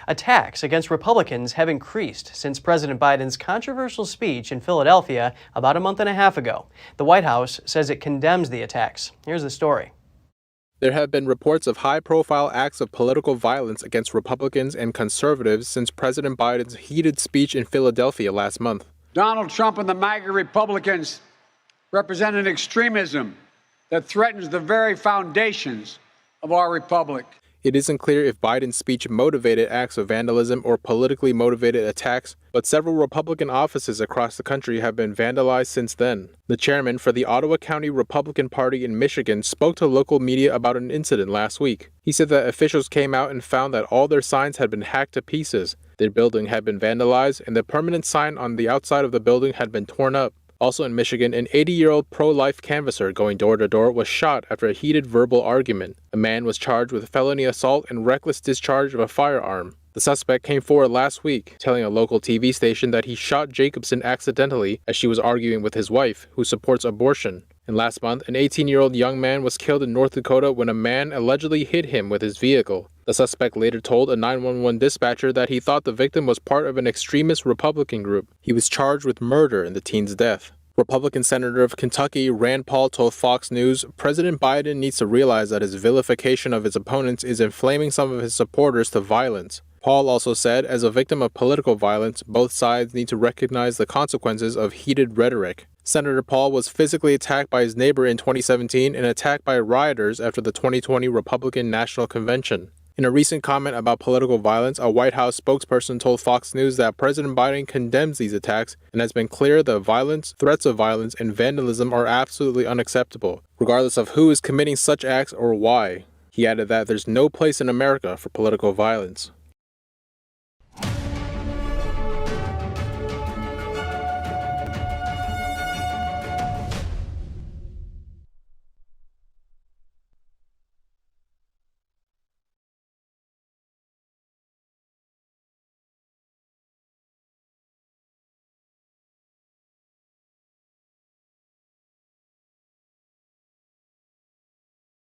Attacks against Republicans have increased since President Biden's controversial speech in Philadelphia about a month and a half ago. The White House says it condemns the attacks. Here's the story. There have been reports of high-profile acts of political violence against Republicans and conservatives since President Biden's heated speech in Philadelphia last month. Donald Trump and the MAGA Republicans represent an extremism that threatens the very foundations of our republic. It isn't clear if Biden's speech motivated acts of vandalism or politically motivated attacks, but several Republican offices across the country have been vandalized since then. The chairman for the Ottawa County Republican Party in Michigan spoke to local media about an incident last week. He said that officials came out and found that all their signs had been hacked to pieces, their building had been vandalized, and the permanent sign on the outside of the building had been torn up. Also in Michigan, an 80-year-old pro-life canvasser going door-to-door was shot after a heated verbal argument. A man was charged with felony assault and reckless discharge of a firearm. The suspect came forward last week, telling a local TV station that he shot Jacobson accidentally as she was arguing with his wife, who supports abortion. And last month, an 18-year-old young man was killed in North Dakota when a man allegedly hit him with his vehicle. The suspect later told a 911 dispatcher that he thought the victim was part of an extremist Republican group. He was charged with murder in the teen's death. Republican Senator of Kentucky Rand Paul told Fox News, President Biden needs to realize that his vilification of his opponents is inflaming some of his supporters to violence. Paul also said, as a victim of political violence, both sides need to recognize the consequences of heated rhetoric. Senator Paul was physically attacked by his neighbor in 2017 and attacked by rioters after the 2020 Republican National Convention. In a recent comment about political violence, a White House spokesperson told Fox News that President Biden condemns these attacks and has been clear that violence, threats of violence, and vandalism are absolutely unacceptable, regardless of who is committing such acts or why. He added that there's no place in America for political violence.